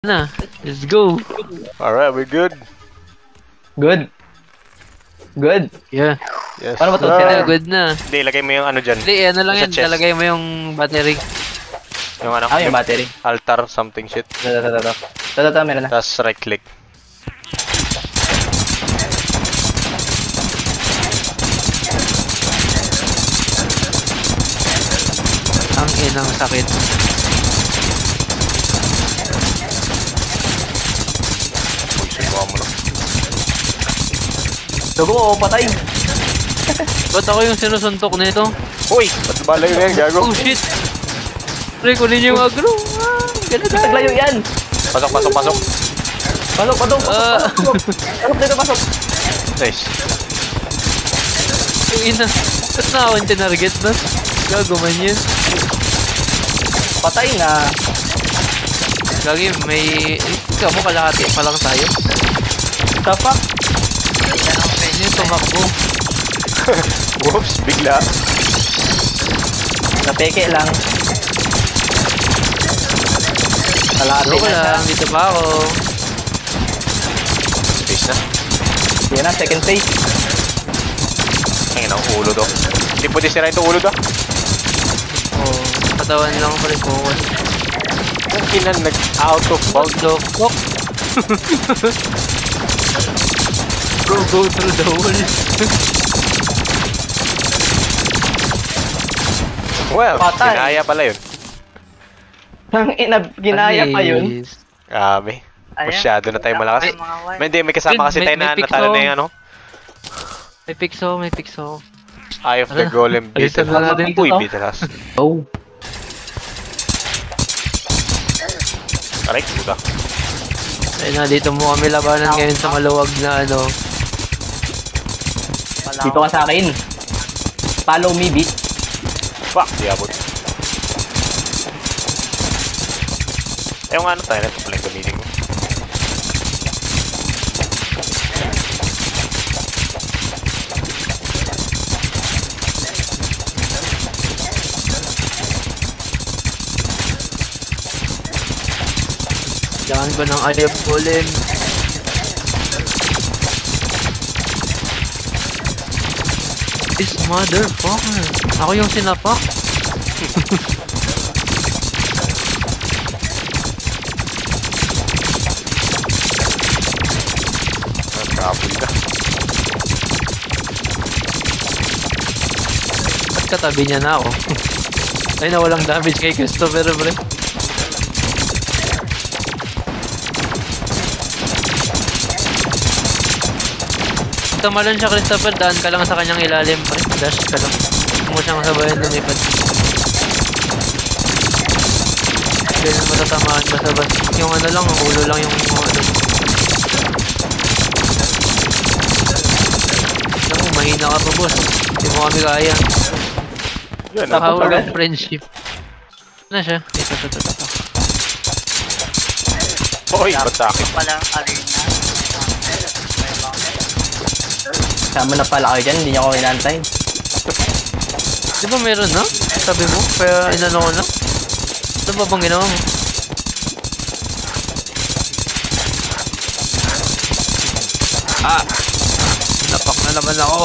Na, let's go. Alright, we're good. Good. Good. Yeah. Yes. Paano ba to? Yeah, good na. Hindi, lagay mo yung ano dyan. Hindi, ano lang Sa yan. chest. Talagay mo yung battery. Yung ano, Yung battery. altar something shit. Ito, meron na. Tapos right click. Ang inang sakit. Uy, sigawa mo lang. Dugo ko, patay. Ba't ako yung sinusuntok nito? Uy! Ba't bala yun yan, gago? Oh shit! Pre, kunin niyo yung agro. Ganda na. Taglayo yan. Pasok, pasok, pasok. Pasok. Pasok dito, pasok. Nice. Yung ina. Ba't na ako yung tinarget na? Gago man yun. Patay na. Gagi, may... Ikaw mo, kalahati pa lang tayo. Tapak. Yan yung tumakbo. Whoops, bigla. Napeke lang. Kalahati Joke na siya. lang, dito pa ako. Space na. Yan na, second phase. Ay, ang ulo do. Hindi pwede sira ito ulo do. Oh, katawan lang pa rin focus. Ang kinan nag-out of bounds. Look, look. Bro, go through the wall. Well, Patay. kinaya pala yun. Ang ginaya pa yun. Anis. Grabe. Masyado na tayo malakas. May kasama kasi tayo na may natalo pixel. na yung ano. May pixel. Eye of the Tara. Golem Alisan Beetle. na natin to. Uy, Beetleas. Oh. Aray, buta. Ayun na, dito mo kami labanan ngayon sa maluwag na ano. Dito ka sa akin. Follow me, beat. Fuck, di abot. Yung ano tayo, ito pala yung gamitin ko. Kailangan ko ng Eye of Golem. This motherfucker. Ako yung sinapak. Nagkapul ka. Ba't katabi niya na ako? Ay na walang damage kay Christopher, bro. Tumalon siya, Christopher. Daan ka lang sa kanyang ilalim, pre. Dash ka lang. Huwag mo siyang sabayan lumipad. Ganyan matatamaan basta-bas. Yung ano lang, ang ulo lang yung ano. Naku, mahina ka pa, boss. Hindi mo kami kaya. Yan, Tapos Power agad. of friendship. Na siya? Ito. Uy, ba't sa akin? Sama na pala kayo dyan, hindi niyo ako inantay. Di ba meron na? Sabi mo? Kaya inano ko na? Ano ba bang ginawa mo? Ah! Napak na naman ako.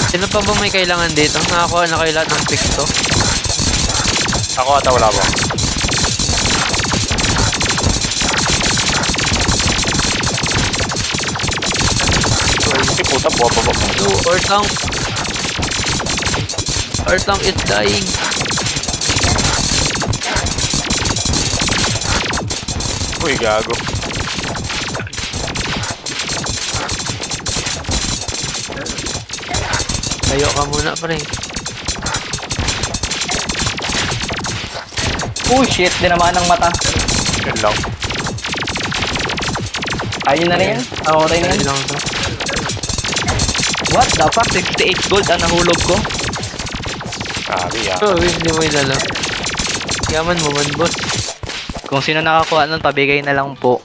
Sino pa ba may kailangan dito? Nakakuha na kayo lahat ng pick to? Ako ata wala ba? Ay, puta, buwaba ba? No, our tank. Our tank is dying. Uy, gago. Tayo ka muna, pre. Oh shit, dinamaan ng mata. Yun lang. Ayun na rin yan. Ako rin yan. Ayun lang to. What the fuck? 68 gold ang nahulog ko. Grabe, yan. Oh, hindi mo inala. Yaman mo man, boss. Kung sino nakakuha nun, pabigay na lang po.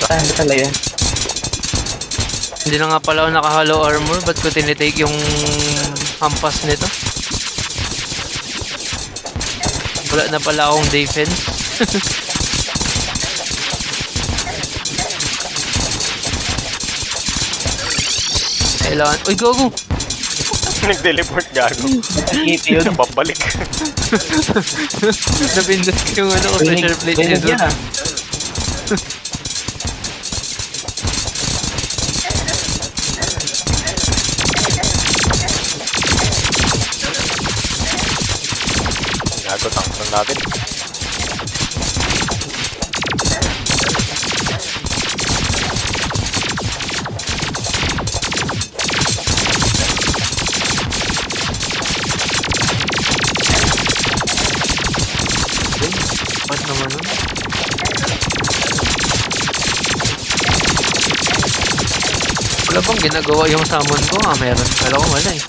Saan ba talaga yan? Hindi na nga pala ako naka-hollow armor. Ba't ko tinitake yung hampas nito? Wala na pala akong defense. Kailangan... Uy, gogo! Nag-teleport gago. Nakikita yun. Napabalik. Napindot ko yung ano ko pressure plate niya Binig doon. yan ah. Gago, tangsan natin. Ba't naman nun? Wala bang ginagawa yung summon ko? Ah, meron. Kala ko wala eh.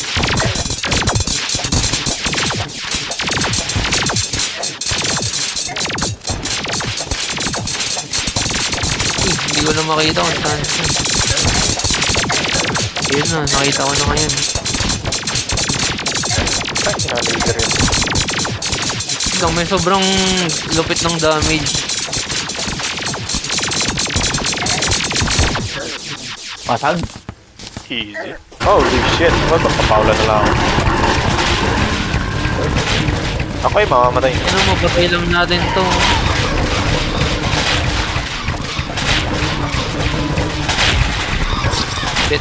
Hindi ko na makita kung saan. Ayun na, nakita ko na ngayon. Ay, sinalaser yun. Lang, may sobrang lupit ng damage. Pasag. Easy. Holy shit. What? Magpapawala na lang ako. Ako ay mamamatay. Ano, mapatay lang natin to. Shit.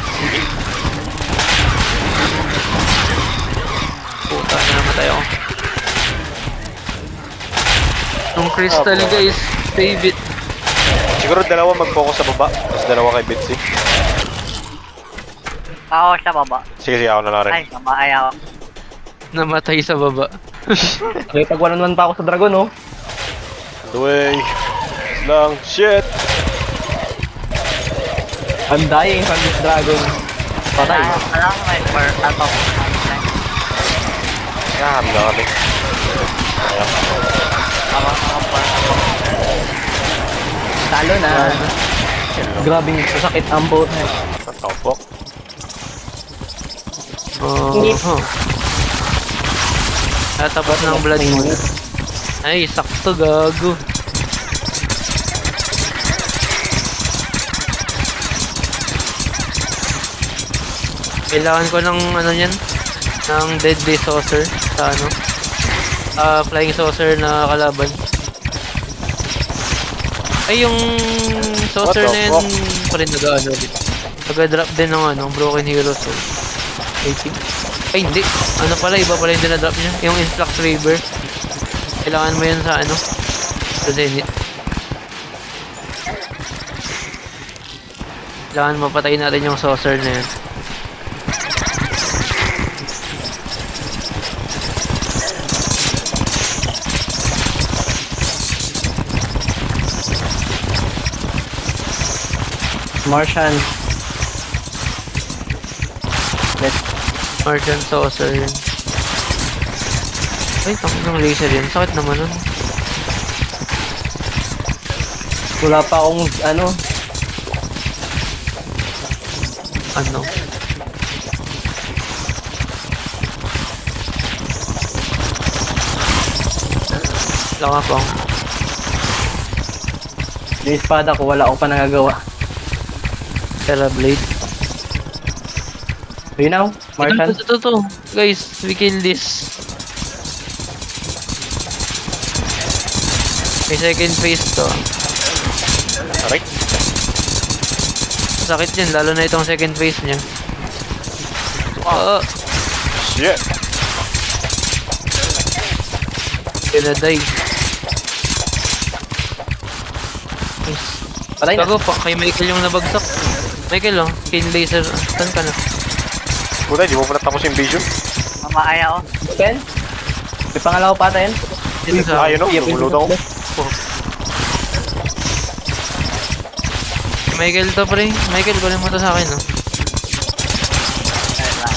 Puta na namatay ako. Yung crystal Oh, guys, save it. Siguro dalawa mag-focus sa baba. Tapos dalawa kay Bitsy. Ako sa baba. Sige, sige. Ako na lang rin. Ay, mamahay ako. Namatay sa baba. May pag 1-1 pa ako sa dragon oh. The way. Lang. Shit. I'm dying from this dragon. Patay. Alam ko may ano. Yan lang kami. Ayan. Talo na. Grabing sasakit ang boat. Ang tawag. Oh. Natapos ng blood mo. Ay, sakto gago. Kailangan ko ng ano yan, ng deadly saucer sa ano, flying saucer na kalaban. Ay, yung saucer What the na yun fuck? pa rin nag-ano ulit. Nag-drop din ng ano, Broken Hero Soul. I think. Ay, hindi. Ano pala, iba pala yung dinadrop niya. Yung Influx River. Kailangan mo yun sa ano, sa Zenith. Kailangan mapatay natin yung saucer na yun. Martian. Martian saucer yun. Ay, tangin ng laser yun. Sakit naman nun. Wala pa akong ano. Ano? Wala ka pang. Yung espada ko wala akong pa nagagawa. Terrablade. You know, Martian. Ito. Guys, we kill this. May second phase to. Aray. Sakit yan, lalo na itong second phase niya. Oo. Shit. Pinaday. Nice. Patay na. Bago pa, kay Michael yung nabagsak. Michael, oh, Kane Laser. Saan ka na? Puta, di mo pa natapos yung vision. Mamahay ako. Ken? May pangalaw pa tayo. Dito sa... Ayun o, nabulod ako. Michael to, pre. Michael, kunin mo to sa akin, oh. Ayun lang.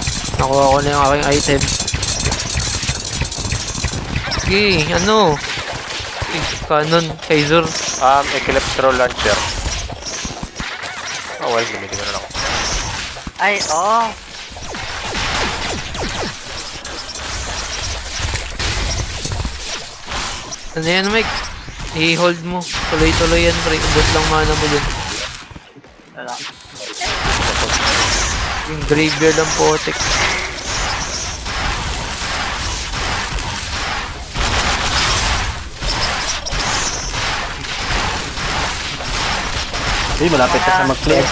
Nakuha ko na yung aking item. Sige, ano? Cannon, Kaiser. Eclipse launcher. Oh well, gamitin ko na lang. Ay, oh. Ano yan, Mike? I-hold mo. Tuloy-tuloy yan, pre. Ubos lang mana mo dun. Wala. Yung graveyard ang potek. Uy, malapit na sa mag-clear.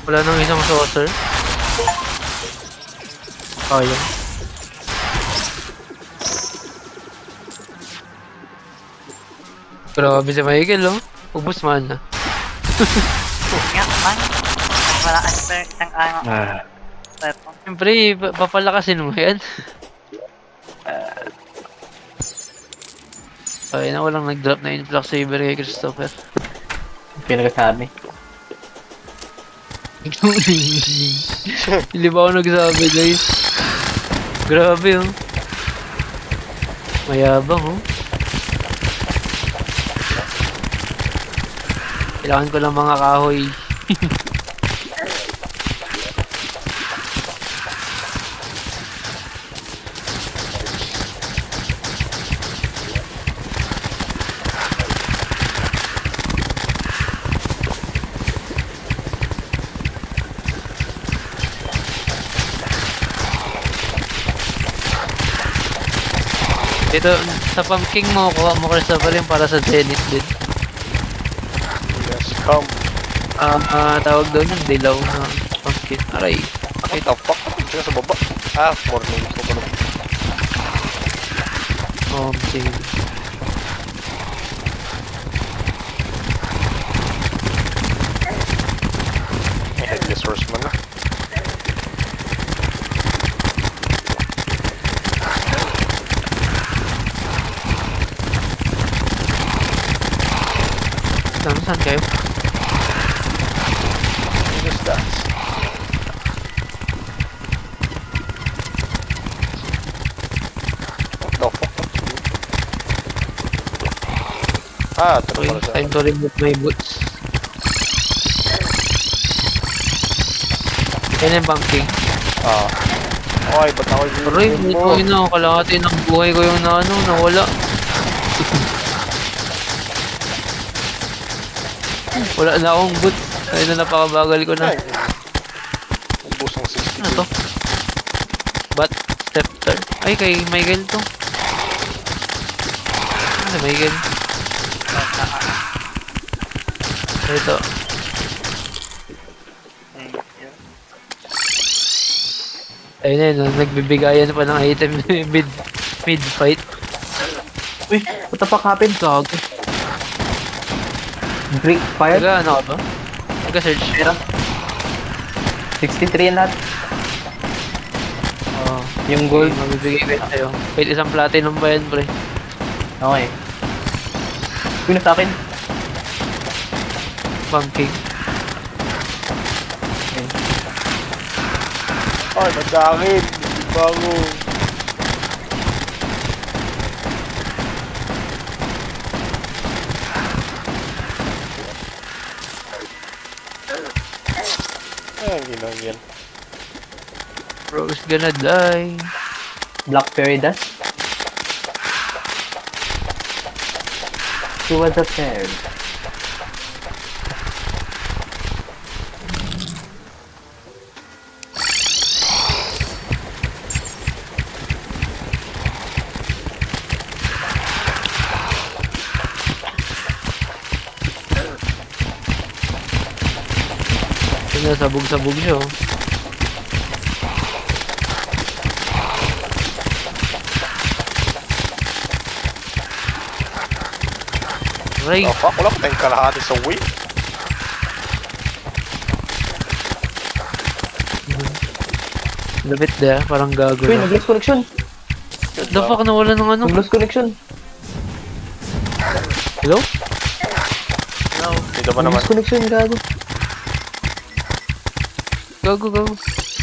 Wala nang isang saucer. Oh, yun. Grabe si Michael, oh. Ubus man na. Nga man. Wala ka spare ng ano. Weapon. Siyempre, papalakasin mo yan. Ay na, walang nag-drop na influx saber kay Christopher. Pinagsasabi. Hindi ba ako nagsabi, guys? Grabe, oh. Mayabang, oh. Kailangan ko lang mga kahoy. Dito, sa pumpkin mo, kuha mo Christopher yung para sa Zenith din. Yes, come. Tawag doon yung dilaw na pumpkin. Aray. What the fuck? Sino sa baba? Morning. Pumpkin. Headless horseman na. Saan kayo? Just that. What the fuck? Ito Okay, pala sa... time to remove my boots. Yan yung pumpkin. Okay, ba't ako yung Aray, ito yun na. Kalahati ng buhay ko yung nawala. Wala na akong boots. Ay na, napakabagal ko na. Ubus ng 60. Ano to? Bat Scepter. Ay, kay Michael to. Ano, Michael? Ito. Ayun na yun, nagbibigayan pa ng item mid-fight. Uy, what the fuck happened? Gago. Break fire? Ano ka ba? Nag-search. Pera. 63 yan lahat. Oo. Yung gold. Mabibigay ko yun sa'yo. Kahit isang platinum ba yan, pre? Okay. Uy, na sa akin. Pumpkin. Ay, sa akin. Bago. Ginang yan. Bro's gonna die. Black fairy dust. She was a fairy. Sabog-sabog siya, oh. Ray. Oh fuck, wala ko tayong kalahati sa way. Labit na, parang gago Uy, na. nag-lose connection. What the fuck, nawala ng ano? Nag-lose connection. Hello? Dito ba naman? Nag-lose connection, gago. Gago.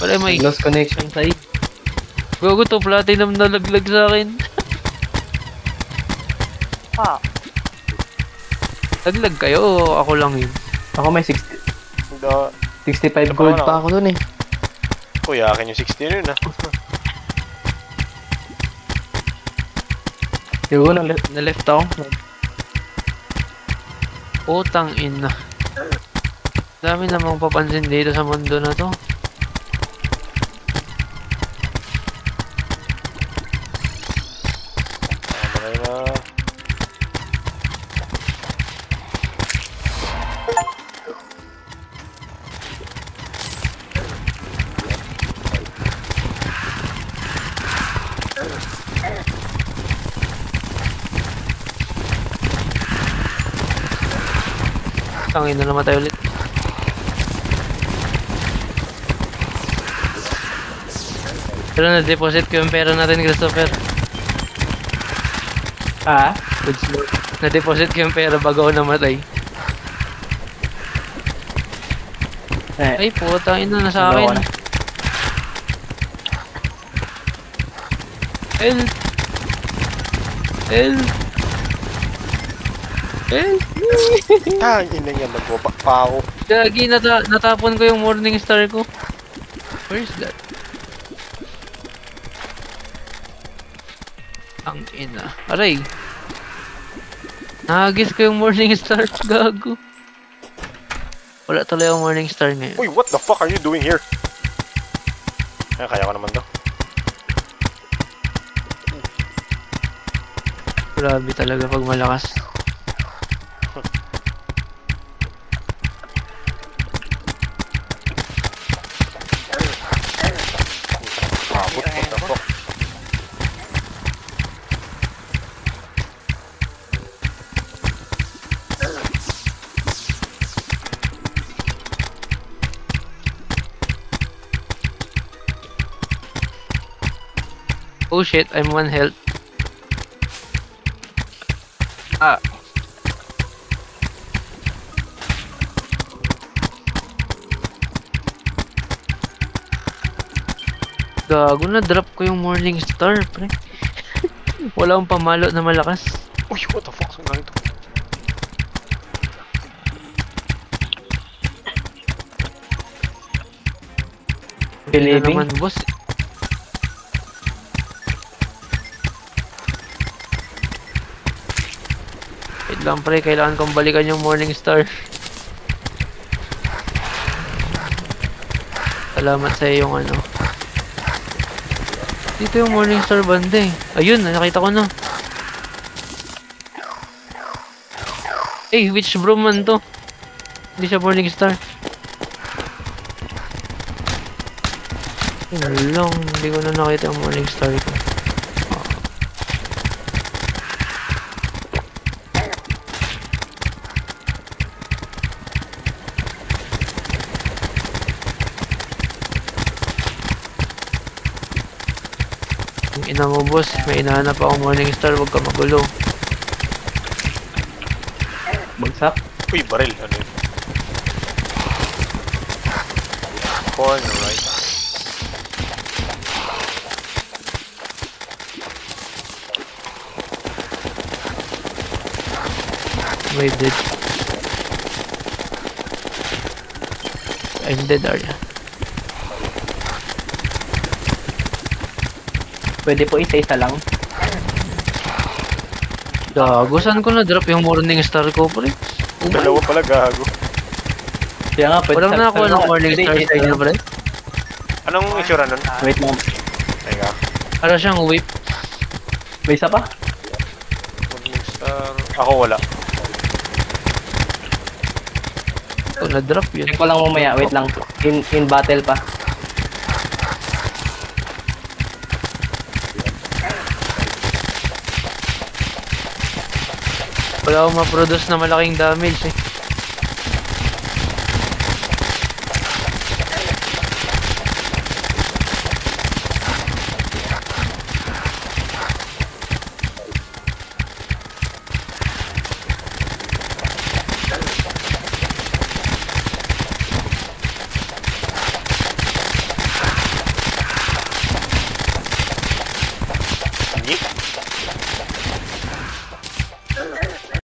Wala may... Lost connection sa'yo. Gago to, platinum na laglag sa akin. Pa. Laglag kayo o ako lang yun? Ako may 65 gold pa ako dun eh. Kuya, akin yung 60 yun ah. Yun, na-left ako. Utang ina. Dami namang papansin dito sa mundo na to. Mamay na. Tangin na namatay ulit. Pero na-deposit ko yung pera natin, Christopher. Ah? Good slow. Na-deposit ko yung pera bago ako namatay. Ay, puta, ina na sa akin. Help! Help! Help! Tangin na yan, nagwaba pa ako. Gagi, natapon ko yung morning star ko. Where's that? Ang ina. Aray! Nahagis ko yung morning star. Gago. Wala tuloy yung morning star ngayon. Uy, what the fuck are you doing here? Ay, kaya ko naman to. Grabe talaga pag malakas. What the fuck? Oh shit, I'm 1 health. Ah. Gago na drop ko yung morning star, pre. Wala akong pamalo na malakas. Uy, what the fuck? Saan na ito? Hindi na Believing? naman, boss. Wait lang, pre. Kailangan kong balikan yung morning star. Salamat sa iyong ano. Dito yung morning star banda eh. Ayun, nakita ko na. Eh, which broom man to? Hindi siya morning star. Yun lang, hindi ko na nakita yung morning star ko. Yung ina mo, boss, may inahanap ako morning star, huwag ka magulo. Bagsak? Uy, baril. Ano yun? Corner, right? Wait, dead. I'm dead, Arya. Pwede po isa-isa lang. Gago, saan ko na-drop yung morning star ko, pre? Dalawa pala, gago. Kaya nga, pwede Walang nakakuha ng morning star sa inyo, pre? Anong itsura nun? Wait lang. Teka. Para siyang whip. May isa pa? Morning star. Ako wala. Ito, na-drop yun. Check ko lang mamaya. Wait lang. In battle pa. Wala akong ma-produce na malaking damage eh. Sige.